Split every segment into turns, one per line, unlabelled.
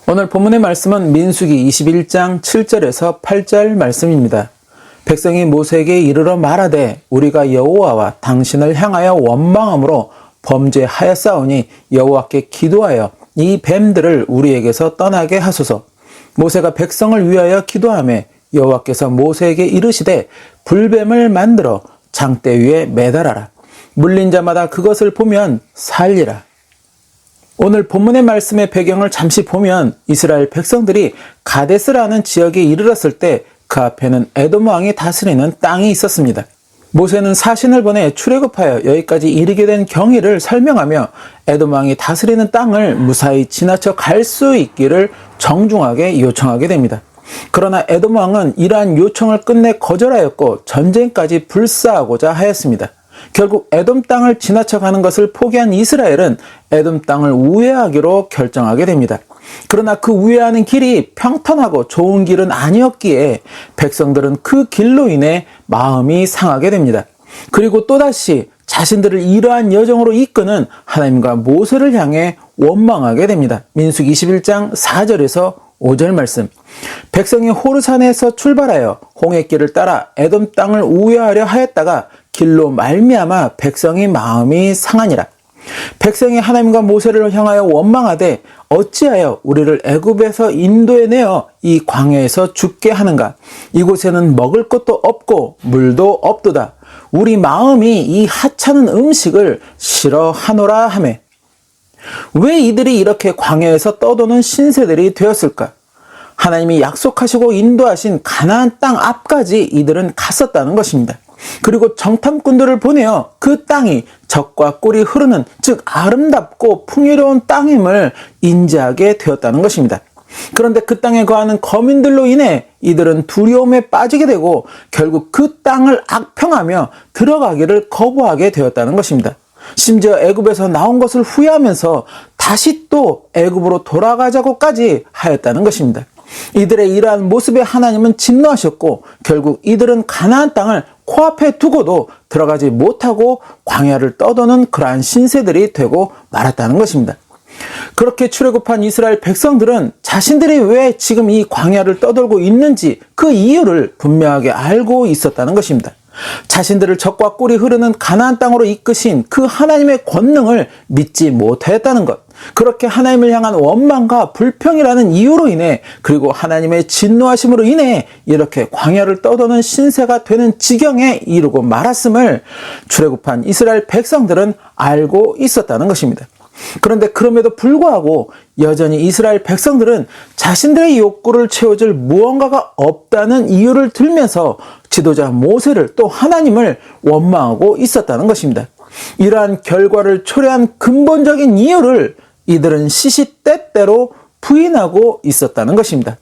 오늘 본문의 말씀은 민수기 21장 7절에서 8절 말씀입니다. 백성이 모세에게 이르러 말하되 우리가 여호와와 당신을 향하여 원망함으로 범죄하였사오니 여호와께 기도하여 이 뱀들을 우리에게서 떠나게 하소서. 모세가 백성을 위하여 기도하매 여호와께서 모세에게 이르시되 불뱀을 만들어 장대 위에 매달아라. 물린 자마다 그것을 보면 살리라. 오늘 본문의 말씀의 배경을 잠시 보면 이스라엘 백성들이 가데스라는 지역에 이르렀을 때 그 앞에는 에돔 왕이 다스리는 땅이 있었습니다. 모세는 사신을 보내 출애굽하여 여기까지 이르게 된 경위를 설명하며 에돔 왕이 다스리는 땅을 무사히 지나쳐 갈 수 있기를 정중하게 요청하게 됩니다. 그러나 에돔 왕은 이러한 요청을 끝내 거절하였고 전쟁까지 불사하고자 하였습니다. 결국 에돔 땅을 지나쳐 가는 것을 포기한 이스라엘은 에돔 땅을 우회하기로 결정하게 됩니다. 그러나 그 우회하는 길이 평탄하고 좋은 길은 아니었기에 백성들은 그 길로 인해 마음이 상하게 됩니다. 그리고 또다시 자신들을 이러한 여정으로 이끄는 하나님과 모세를 향해 원망하게 됩니다. 민수기 21장 4절에서 5절 말씀. 백성이 호르산에서 출발하여 홍해길을 따라 에돔 땅을 우회하려 하였다가 길로 말미암아 백성이 마음이 상하니라. 백성이 하나님과 모세를 향하여 원망하되 어찌하여 우리를 애굽에서 인도해 내어 이 광야에서 죽게 하는가? 이곳에는 먹을 것도 없고 물도 없도다. 우리 마음이 이 하찮은 음식을 싫어하노라 하매. 왜 이들이 이렇게 광야에서 떠도는 신세들이 되었을까? 하나님이 약속하시고 인도하신 가나안 땅 앞까지 이들은 갔었다는 것입니다. 그리고 정탐꾼들을 보내어 그 땅이 젖과 꿀이 흐르는, 즉 아름답고 풍요로운 땅임을 인지하게 되었다는 것입니다. 그런데 그 땅에 거하는 거민들로 인해 이들은 두려움에 빠지게 되고 결국 그 땅을 악평하며 들어가기를 거부하게 되었다는 것입니다. 심지어 애굽에서 나온 것을 후회하면서 다시 또 애굽으로 돌아가자고까지 하였다는 것입니다. 이들의 이러한 모습에 하나님은 진노하셨고 결국 이들은 가나안 땅을 코앞에 두고도 들어가지 못하고 광야를 떠도는 그러한 신세들이 되고 말았다는 것입니다. 그렇게 출애굽한 이스라엘 백성들은 자신들이 왜 지금 이 광야를 떠돌고 있는지 그 이유를 분명하게 알고 있었다는 것입니다. 자신들을 젖과 꿀이 흐르는 가나안 땅으로 이끄신 그 하나님의 권능을 믿지 못하였다는 것, 그렇게 하나님을 향한 원망과 불평이라는 이유로 인해 그리고 하나님의 진노하심으로 인해 이렇게 광야를 떠도는 신세가 되는 지경에 이르고 말았음을 출애굽한 이스라엘 백성들은 알고 있었다는 것입니다. 그런데 그럼에도 불구하고 여전히 이스라엘 백성들은 자신들의 욕구를 채워줄 무언가가 없다는 이유를 들면서 지도자 모세를 또 하나님을 원망하고 있었다는 것입니다. 이러한 결과를 초래한 근본적인 이유를 이들은 시시때때로 부인하고 있었다는 것입니다.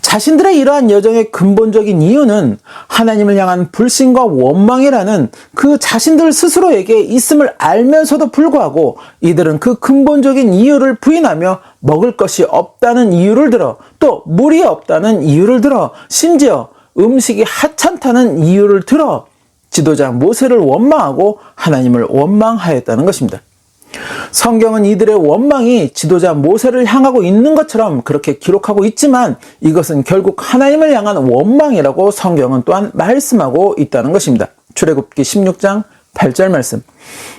자신들의 이러한 여정의 근본적인 이유는 하나님을 향한 불신과 원망이라는 그 자신들 스스로에게 있음을 알면서도 불구하고 이들은 그 근본적인 이유를 부인하며 먹을 것이 없다는 이유를 들어, 또 물이 없다는 이유를 들어, 심지어 음식이 하찮다는 이유를 들어 지도자 모세를 원망하고 하나님을 원망하였다는 것입니다. 성경은 이들의 원망이 지도자 모세를 향하고 있는 것처럼 그렇게 기록하고 있지만 이것은 결국 하나님을 향한 원망이라고 성경은 또한 말씀하고 있다는 것입니다. 출애굽기 16장 8절 말씀.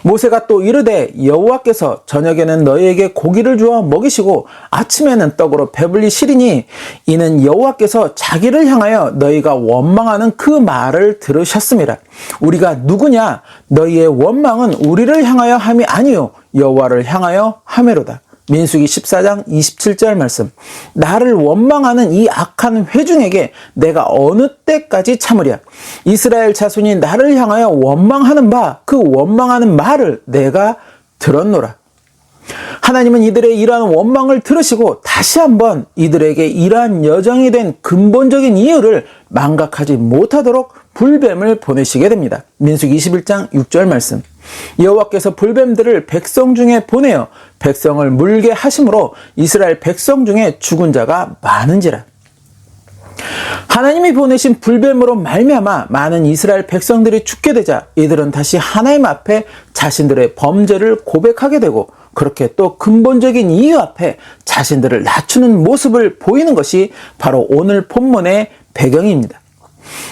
모세가 또 이르되 여호와께서 저녁에는 너희에게 고기를 주어 먹이시고 아침에는 떡으로 배불리시리니 이는 여호와께서 자기를 향하여 너희가 원망하는 그 말을 들으셨음이라. 우리가 누구냐? 너희의 원망은 우리를 향하여 함이 아니요 여호와를 향하여 함이로다. 민수기 14장 27절 말씀. 나를 원망하는 이 악한 회중에게 내가 어느 때까지 참으랴. 이스라엘 자손이 나를 향하여 원망하는 바 그 원망하는 말을 내가 들었노라. 하나님은 이들의 이러한 원망을 들으시고 다시 한번 이들에게 이러한 여정이 된 근본적인 이유를 망각하지 못하도록 불뱀을 보내시게 됩니다. 민수기 21장 6절 말씀. 여호와께서 불뱀들을 백성 중에 보내어 백성을 물게 하심으로 이스라엘 백성 중에 죽은 자가 많은지라. 하나님이 보내신 불뱀으로 말미암아 많은 이스라엘 백성들이 죽게 되자 이들은 다시 하나님 앞에 자신들의 범죄를 고백하게 되고 그렇게 또 근본적인 이유 앞에 자신들을 낮추는 모습을 보이는 것이 바로 오늘 본문의 배경입니다.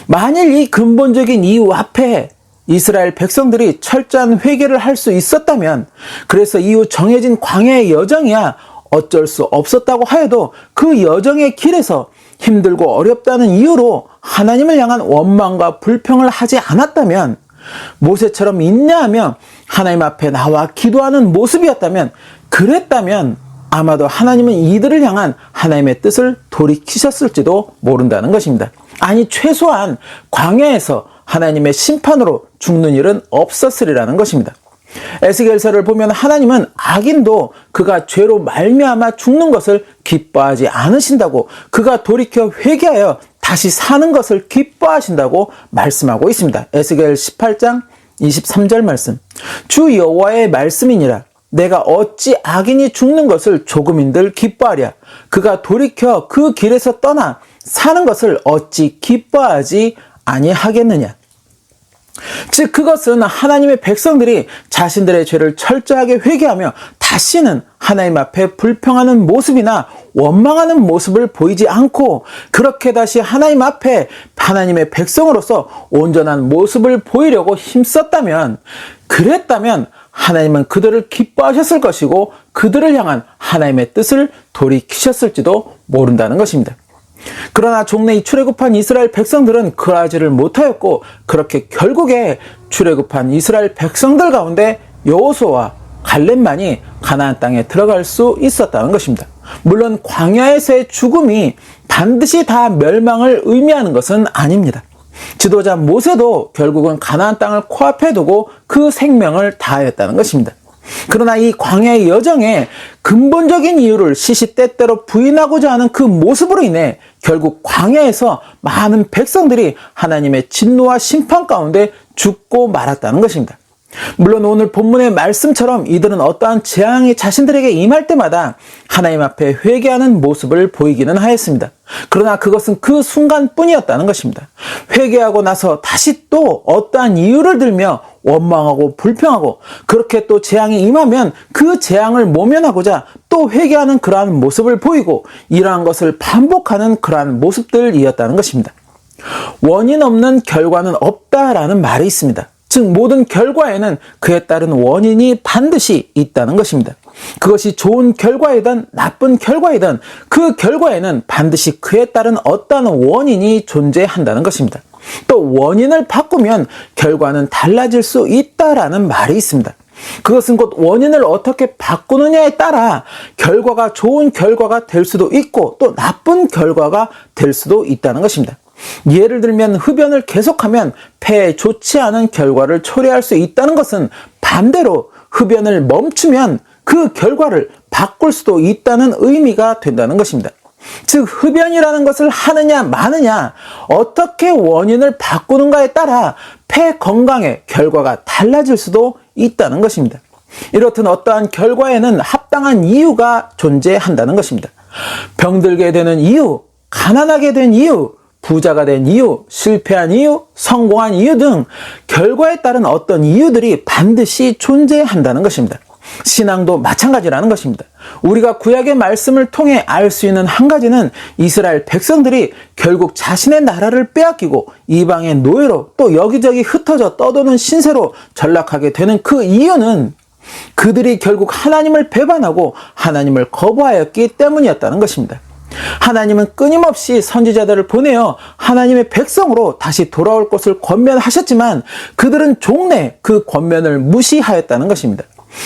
만일 이 근본적인 이유 앞에 이스라엘 백성들이 철저한 회개를 할 수 있었다면, 그래서 이후 정해진 광야의 여정이야 어쩔 수 없었다고 하여도 그 여정의 길에서 힘들고 어렵다는 이유로 하나님을 향한 원망과 불평을 하지 않았다면, 모세처럼 인내하며 하나님 앞에 나와 기도하는 모습이었다면, 그랬다면 아마도 하나님은 이들을 향한 하나님의 뜻을 돌이키셨을지도 모른다는 것입니다. 아니, 최소한 광야에서 하나님의 심판으로 죽는 일은 없었으리라는 것입니다. 에스겔서를 보면 하나님은 악인도 그가 죄로 말미암아 죽는 것을 기뻐하지 않으신다고, 그가 돌이켜 회개하여 다시 사는 것을 기뻐하신다고 말씀하고 있습니다. 에스겔 18장 23절 말씀. 주 여호와의 말씀이니라. 내가 어찌 악인이 죽는 것을 조금인들 기뻐하랴. 그가 돌이켜 그 길에서 떠나 사는 것을 어찌 기뻐하지 아니하겠느냐. 즉, 그것은 하나님의 백성들이 자신들의 죄를 철저하게 회개하며 다시는 하나님 앞에 불평하는 모습이나 원망하는 모습을 보이지 않고, 그렇게 다시 하나님 앞에 하나님의 백성으로서 온전한 모습을 보이려고 힘썼다면, 그랬다면 하나님은 그들을 기뻐하셨을 것이고 그들을 향한 하나님의 뜻을 돌이키셨을지도 모른다는 것입니다. 그러나 종래 이 출애굽한 이스라엘 백성들은 그러하지를 못하였고, 그렇게 결국에 출애굽한 이스라엘 백성들 가운데 여호수아와 갈렙만이 가나안 땅에 들어갈 수 있었다는 것입니다. 물론 광야에서의 죽음이 반드시 다 멸망을 의미하는 것은 아닙니다. 지도자 모세도 결국은 가나안 땅을 코앞에 두고 그 생명을 다하였다는 것입니다. 그러나 이 광야의 여정에 근본적인 이유를 시시때때로 부인하고자 하는 그 모습으로 인해 결국 광야에서 많은 백성들이 하나님의 진노와 심판 가운데 죽고 말았다는 것입니다. 물론 오늘 본문의 말씀처럼 이들은 어떠한 재앙이 자신들에게 임할 때마다 하나님 앞에 회개하는 모습을 보이기는 하였습니다. 그러나 그것은 그 순간뿐이었다는 것입니다. 회개하고 나서 다시 또 어떠한 이유를 들며 원망하고 불평하고, 그렇게 또 재앙이 임하면 그 재앙을 모면하고자 또 회개하는 그러한 모습을 보이고, 이러한 것을 반복하는 그러한 모습들이었다는 것입니다. 원인 없는 결과는 없다라는 말이 있습니다. 즉, 모든 결과에는 그에 따른 원인이 반드시 있다는 것입니다. 그것이 좋은 결과이든 나쁜 결과이든 그 결과에는 반드시 그에 따른 어떠한 원인이 존재한다는 것입니다. 또 원인을 바꾸면 결과는 달라질 수 있다라는 말이 있습니다. 그것은 곧 원인을 어떻게 바꾸느냐에 따라 결과가 좋은 결과가 될 수도 있고 또 나쁜 결과가 될 수도 있다는 것입니다. 예를 들면 흡연을 계속하면 폐에 좋지 않은 결과를 초래할 수 있다는 것은, 반대로 흡연을 멈추면 그 결과를 바꿀 수도 있다는 의미가 된다는 것입니다. 즉, 흡연이라는 것을 하느냐 마느냐, 어떻게 원인을 바꾸는가에 따라 폐 건강의 결과가 달라질 수도 있다는 것입니다. 이렇듯 어떠한 결과에는 합당한 이유가 존재한다는 것입니다. 병들게 되는 이유, 가난하게 된 이유, 부자가 된 이유, 실패한 이유, 성공한 이유 등 결과에 따른 어떤 이유들이 반드시 존재한다는 것입니다. 신앙도 마찬가지라는 것입니다. 우리가 구약의 말씀을 통해 알 수 있는 한 가지는 이스라엘 백성들이 결국 자신의 나라를 빼앗기고 이방의 노예로 또 여기저기 흩어져 떠도는 신세로 전락하게 되는 그 이유는 그들이 결국 하나님을 배반하고 하나님을 거부하였기 때문이었다는 것입니다. 하나님은 끊임없이 선지자들을 보내어 하나님의 백성으로 다시 돌아올 것을 권면하셨지만 그들은 종래 그 권면을 무시하였다는 것입니다.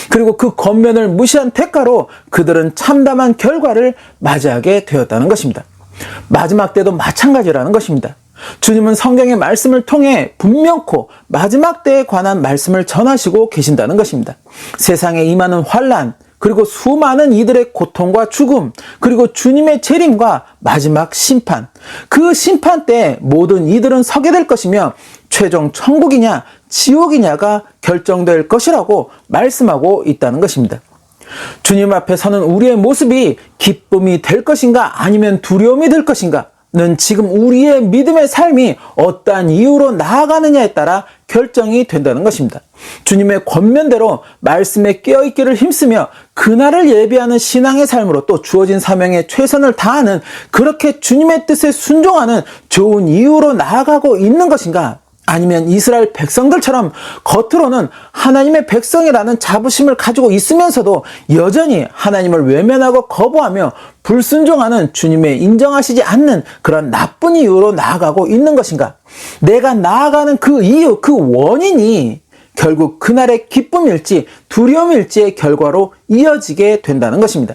그리고 그 권면을 무시한 대가로 그들은 참담한 결과를 맞이하게 되었다는 것입니다. 마지막 때도 마찬가지라는 것입니다. 주님은 성경의 말씀을 통해 분명코 마지막 때에 관한 말씀을 전하시고 계신다는 것입니다. 세상에 임하는 환난, 그리고 수많은 이들의 고통과 죽음, 그리고 주님의 재림과 마지막 심판, 그 심판 때 모든 이들은 서게 될 것이며 최종 천국이냐 지옥이냐가 결정될 것이라고 말씀하고 있다는 것입니다. 주님 앞에 서는 우리의 모습이 기쁨이 될 것인가 아니면 두려움이 될 것인가, 지금 우리의 믿음의 삶이 어떠한 이유로 나아가느냐에 따라 결정이 된다는 것입니다. 주님의 권면대로 말씀에 깨어있기를 힘쓰며 그날을 예비하는 신앙의 삶으로 또 주어진 사명에 최선을 다하는, 그렇게 주님의 뜻에 순종하는 좋은 이유로 나아가고 있는 것인가? 아니면 이스라엘 백성들처럼 겉으로는 하나님의 백성이라는 자부심을 가지고 있으면서도 여전히 하나님을 외면하고 거부하며 불순종하는, 주님의 인정하시지 않는 그런 나쁜 이유로 나아가고 있는 것인가? 내가 나아가는 그 이유, 그 원인이 결국 그날의 기쁨일지 두려움일지의 결과로 이어지게 된다는 것입니다.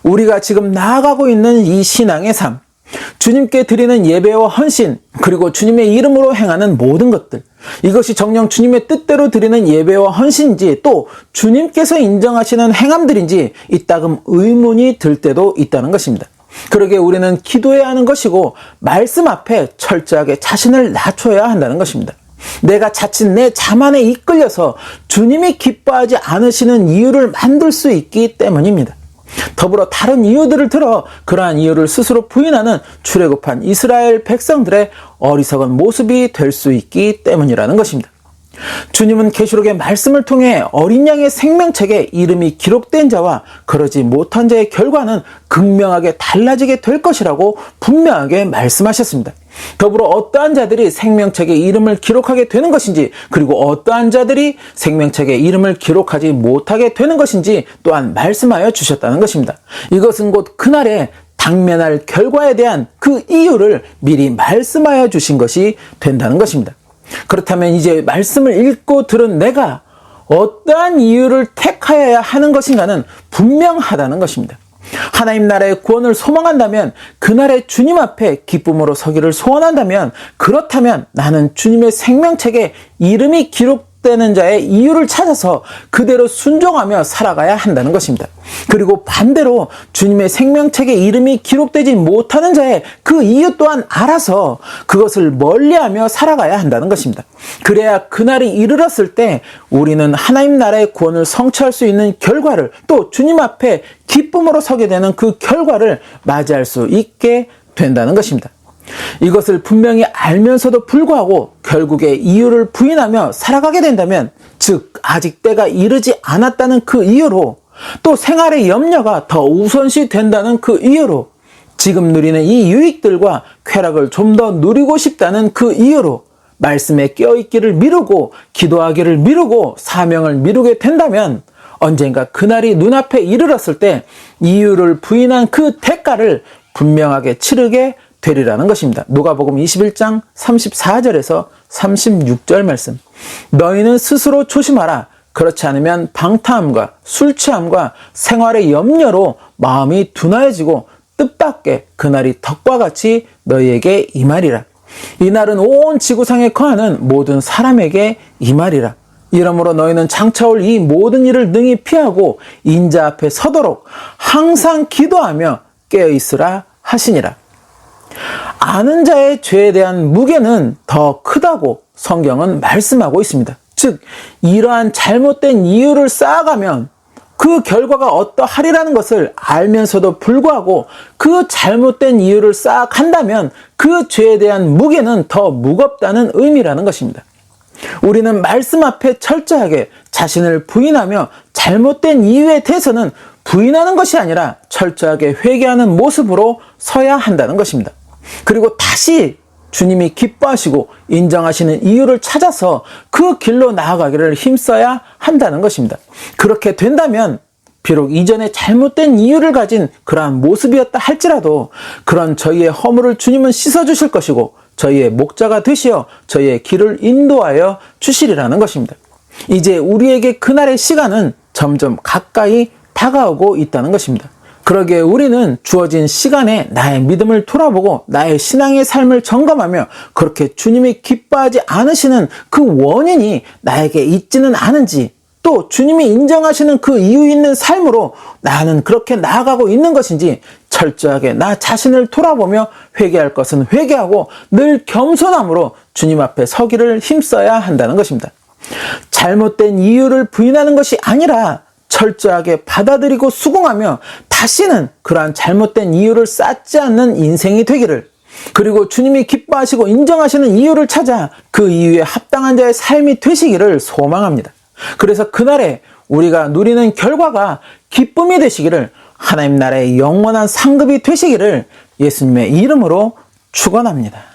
우리가 지금 나아가고 있는 이 신앙의 삶, 주님께 드리는 예배와 헌신, 그리고 주님의 이름으로 행하는 모든 것들, 이것이 정녕 주님의 뜻대로 드리는 예배와 헌신인지, 또 주님께서 인정하시는 행함들인지 이따금 의문이 들 때도 있다는 것입니다. 그러기에 우리는 기도해야 하는 것이고 말씀 앞에 철저하게 자신을 낮춰야 한다는 것입니다. 내가 자칫 내 자만에 이끌려서 주님이 기뻐하지 않으시는 이유를 만들 수 있기 때문입니다. 더불어 다른 이유들을 들어 그러한 이유를 스스로 부인하는 출애굽한 이스라엘 백성들의 어리석은 모습이 될 수 있기 때문이라는 것입니다. 주님은 계시록의 말씀을 통해 어린 양의 생명책에 이름이 기록된 자와 그러지 못한 자의 결과는 극명하게 달라지게 될 것이라고 분명하게 말씀하셨습니다. 더불어 어떠한 자들이 생명책에 이름을 기록하게 되는 것인지, 그리고 어떠한 자들이 생명책에 이름을 기록하지 못하게 되는 것인지 또한 말씀하여 주셨다는 것입니다. 이것은 곧 그날에 당면할 결과에 대한 그 이유를 미리 말씀하여 주신 것이 된다는 것입니다. 그렇다면 이제 말씀을 읽고 들은 내가 어떠한 이유를 택하여야 하는 것인가는 분명하다는 것입니다. 하나님 나라의 구원을 소망한다면, 그날의 주님 앞에 기쁨으로 서기를 소원한다면, 그렇다면 나는 주님의 생명책에 이름이 기록되는 자의 이유를 찾아서 그대로 순종하며 살아가야 한다는 것입니다. 그리고 반대로 주님의 생명책에 이름이 기록되지 못하는 자의 그 이유 또한 알아서 그것을 멀리하며 살아가야 한다는 것입니다. 그래야 그날이 이르렀을 때 우리는 하나님 나라의 구원을 성취할 수 있는 결과를, 또 주님 앞에 기쁨으로 서게 되는 그 결과를 맞이할 수 있게 된다는 것입니다. 이것을 분명히 알면서도 불구하고 결국에 이유를 부인하며 살아가게 된다면, 즉 아직 때가 이르지 않았다는 그 이유로, 또 생활의 염려가 더 우선시 된다는 그 이유로, 지금 누리는 이 유익들과 쾌락을 좀 더 누리고 싶다는 그 이유로 말씀에 깨어있기를 미루고 기도하기를 미루고 사명을 미루게 된다면, 언젠가 그날이 눈앞에 이르렀을 때 이유를 부인한 그 대가를 분명하게 치르게 되리라는 것입니다. 누가복음 21장 34절에서 36절 말씀. 너희는 스스로 조심하라. 그렇지 않으면 방탕함과 술 취함과 생활의 염려로 마음이 둔하여지고 뜻밖의 그날이 덕과 같이 너희에게 임하리라. 이날은 온 지구상에 거하는 모든 사람에게 임하리라. 이러므로 너희는 장차올 이 모든 일을 능히 피하고 인자 앞에 서도록 항상 기도하며 깨어있으라 하시니라. 아는 자의 죄에 대한 무게는 더 크다고 성경은 말씀하고 있습니다. 즉 이러한 잘못된 이유를 쌓아가면 그 결과가 어떠하리라는 것을 알면서도 불구하고 그 잘못된 이유를 쌓아간다면 그 죄에 대한 무게는 더 무겁다는 의미라는 것입니다. 우리는 말씀 앞에 철저하게 자신을 부인하며 잘못된 이유에 대해서는 부인하는 것이 아니라 철저하게 회개하는 모습으로 서야 한다는 것입니다. 그리고 다시 주님이 기뻐하시고 인정하시는 이유를 찾아서 그 길로 나아가기를 힘써야 한다는 것입니다. 그렇게 된다면 비록 이전에 잘못된 이유를 가진 그러한 모습이었다 할지라도 그런 저희의 허물을 주님은 씻어주실 것이고 저희의 목자가 되시어 저희의 길을 인도하여 주시리라는 것입니다. 이제 우리에게 그날의 시간은 점점 가까이 다가오고 있다는 것입니다. 그러기에 우리는 주어진 시간에 나의 믿음을 돌아보고 나의 신앙의 삶을 점검하며 그렇게 주님이 기뻐하지 않으시는 그 원인이 나에게 있지는 않은지, 또 주님이 인정하시는 그 이유 있는 삶으로 나는 그렇게 나아가고 있는 것인지 철저하게 나 자신을 돌아보며 회개할 것은 회개하고 늘 겸손함으로 주님 앞에 서기를 힘써야 한다는 것입니다. 잘못된 이유를 부인하는 것이 아니라 철저하게 받아들이고 수긍하며 다시는 그러한 잘못된 이유를 쌓지 않는 인생이 되기를, 그리고 주님이 기뻐하시고 인정하시는 이유를 찾아 그 이유에 합당한 자의 삶이 되시기를 소망합니다. 그래서 그날에 우리가 누리는 결과가 기쁨이 되시기를, 하나님 나라의 영원한 상급이 되시기를 예수님의 이름으로 축원합니다.